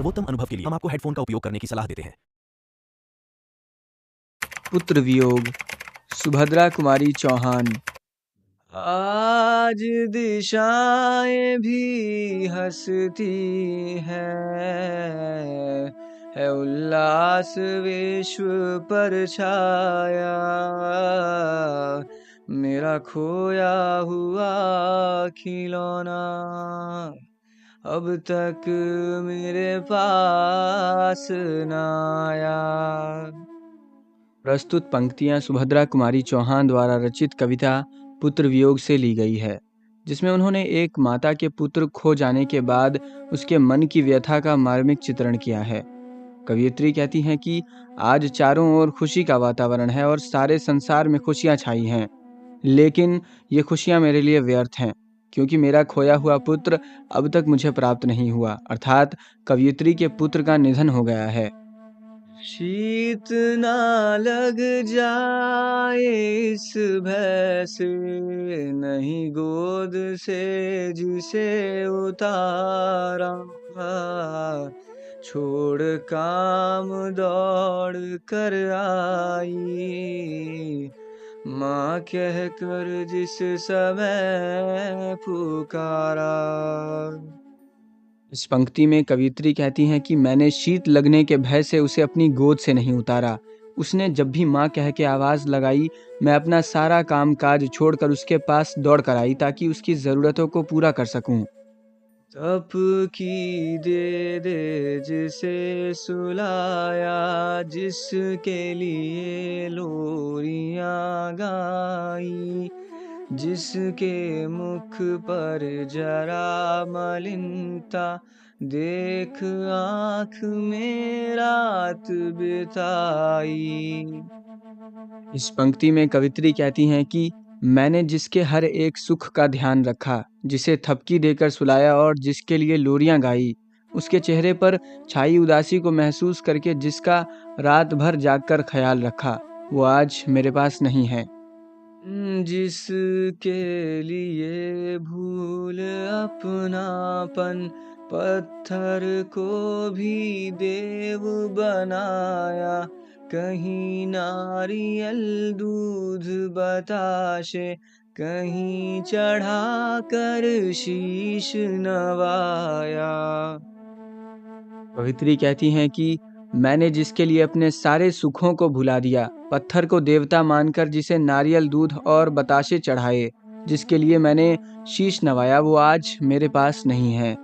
सर्वोत्तम अनुभव के लिए हम आपको हेडफोन का उपयोग करने की सलाह देते हैं। पुत्र वियोग, सुभद्रा कुमारी चौहान। आज दिशाएं भी हंसती है उल्लास विश्व पर छाया, मेरा खोया हुआ खिलौना अब तक मेरे पास न आया। प्रस्तुत पंक्तियां सुभद्रा कुमारी चौहान द्वारा रचित कविता पुत्र वियोग से ली गई है, जिसमें उन्होंने एक माता के पुत्र खो जाने के बाद उसके मन की व्यथा का मार्मिक चित्रण किया है। कवयित्री कहती हैं कि आज चारों ओर खुशी का वातावरण है और सारे संसार में खुशियां छाई हैं, लेकिन ये खुशियां मेरे लिए व्यर्थ हैं, क्योंकि मेरा खोया हुआ पुत्र अब तक मुझे प्राप्त नहीं हुआ। अर्थात कवयित्री के पुत्र का निधन हो गया है। शीत ना लग जाए इस भय से, नहीं गोद से जिसे उतारा, छोड़ काम दौड़ कर आई, माँ कह कर जिस समय पुकारा। इस पंक्ति में कवयित्री कहती हैं कि मैंने शीत लगने के भय से उसे अपनी गोद से नहीं उतारा। उसने जब भी माँ कह के आवाज़ लगाई, मैं अपना सारा काम काज छोड़कर उसके पास दौड़ कर आई ताकि उसकी ज़रूरतों को पूरा कर सकूं। तप की दे जिसे सुलाया, जिसके लिए लोरियां गाई, जिसके मुख पर जरा मलिनता देख आँख में रात बिताई। इस पंक्ति में कवयित्री कहती हैं कि मैंने जिसके हर एक सुख का ध्यान रखा, जिसे थपकी देकर सुलाया और जिसके लिए लोरियां गाई, उसके चेहरे पर छाई उदासी को महसूस करके जिसका रात भर जागकर ख्याल रखा, वो आज मेरे पास नहीं है। जिसके लिए भूल अपनापन, पत्थर को भी देव बनाया, कहीं नारियल दूध बताशे, कहीं चढ़ा कर शीश नवाया। कवित्री कहती हैं कि मैंने जिसके लिए अपने सारे सुखों को भुला दिया, पत्थर को देवता मानकर जिसे नारियल दूध और बताशे चढ़ाए, जिसके लिए मैंने शीश नवाया, वो आज मेरे पास नहीं है।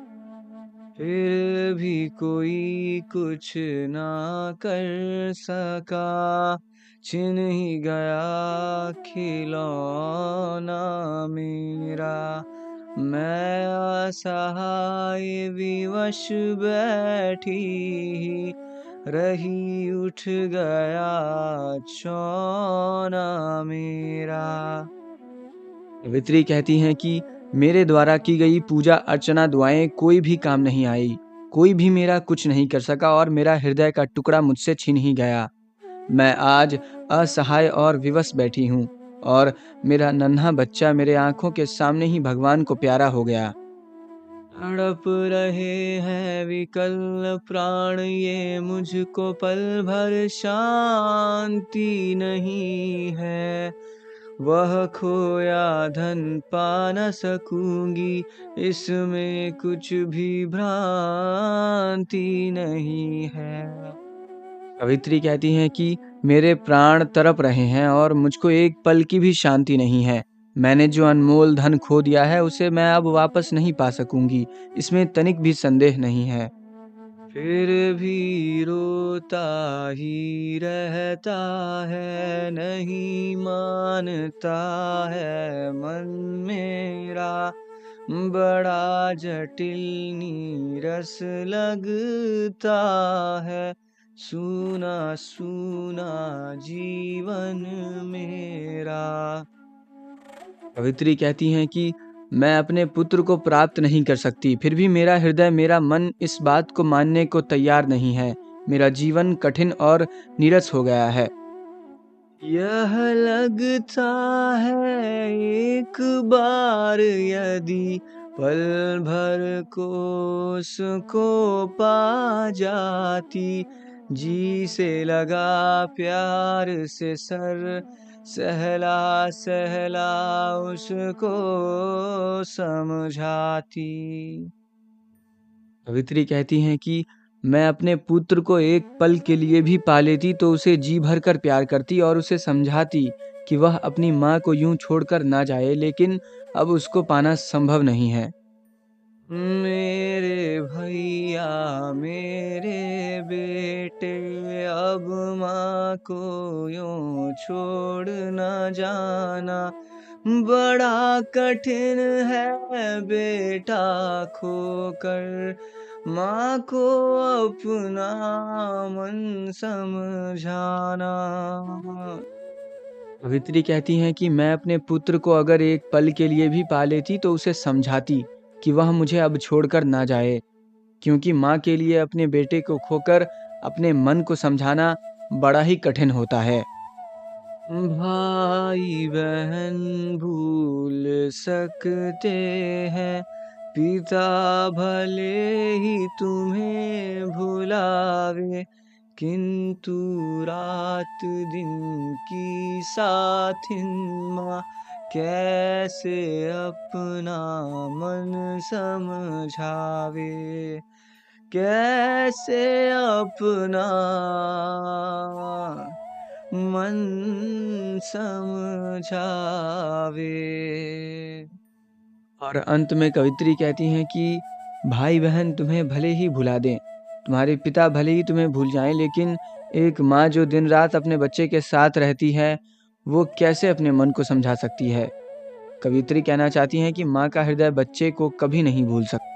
फिर भी कोई कुछ ना कर सका, छिन ही गया खिलौना मेरा, मैं असहाय विवश बैठी रही, उठ गया चौना मेरा। कवित्री कहती हैं कि मेरे द्वारा की गई पूजा अर्चना दुआएं कोई भी काम नहीं आई, कोई भी मेरा कुछ नहीं कर सका और मेरा हृदय का टुकड़ा मुझसे छिन ही गया। मैं आज असहाय और विवश बैठी हूँ और मेरा नन्हा बच्चा मेरे आंखों के सामने ही भगवान को प्यारा हो गया। तड़प रहे हैं विकल प्राण, ये मुझको पल भर शांति नहीं है, वह खोया धन पा न सकूंगी, इसमें कुछ भी भ्रांति नहीं है। कवित्री कहती हैं कि मेरे प्राण तड़प रहे हैं और मुझको एक पल की भी शांति नहीं है। मैंने जो अनमोल धन खो दिया है उसे मैं अब वापस नहीं पा सकूंगी, इसमें तनिक भी संदेह नहीं है। फिर भी रोता ही रहता है, नहीं मानता है मन मेरा, बड़ा जटिल नीरस लगता है, सूना सूना जीवन मेरा। कवित्री कहती हैं कि मैं अपने पुत्र को प्राप्त नहीं कर सकती, फिर भी मेरा हृदय, मेरा मन इस बात को मानने को तैयार नहीं है। मेरा जीवन कठिन और नीरस हो गया है। यह लगता है एक बार यदि पल भर को उसको पा जाती, जी से लगा प्यार से सर, सहला सहला उसको समझाती। कवित्री कहती हैं कि मैं अपने पुत्र को एक पल के लिए भी पा लेती तो उसे जी भर कर प्यार करती और उसे समझाती कि वह अपनी माँ को यूं छोड़कर ना जाए, लेकिन अब उसको पाना संभव नहीं है। मेरे भैया मेरे बेटे, अब माँ को यूं छोड़ ना जाना, बड़ा कठिन है बेटा खोकर माँ को अपना मन समझाना। कवित्री कहती हैं कि मैं अपने पुत्र को अगर एक पल के लिए भी पा लेती तो उसे समझाती कि वह मुझे अब छोड़कर ना जाए, क्योंकि माँ के लिए अपने बेटे को खोकर अपने मन को समझाना बड़ा ही कठिन होता है। भाई बहन भूल सकते हैं, पिता भले ही तुम्हें भुलावे, किंतु रात दिन की साथिन माँ कैसे अपना मन समझावे, कैसे अपना मन समझावे। और अंत में कवित्री कहती हैं कि भाई बहन तुम्हें भले ही भुला दें, तुम्हारे पिता भले ही तुम्हें भूल जाएं, लेकिन एक माँ जो दिन रात अपने बच्चे के साथ रहती है, वो कैसे अपने मन को समझा सकती है। कवित्री कहना चाहती हैं कि माँ का हृदय बच्चे को कभी नहीं भूल सकता।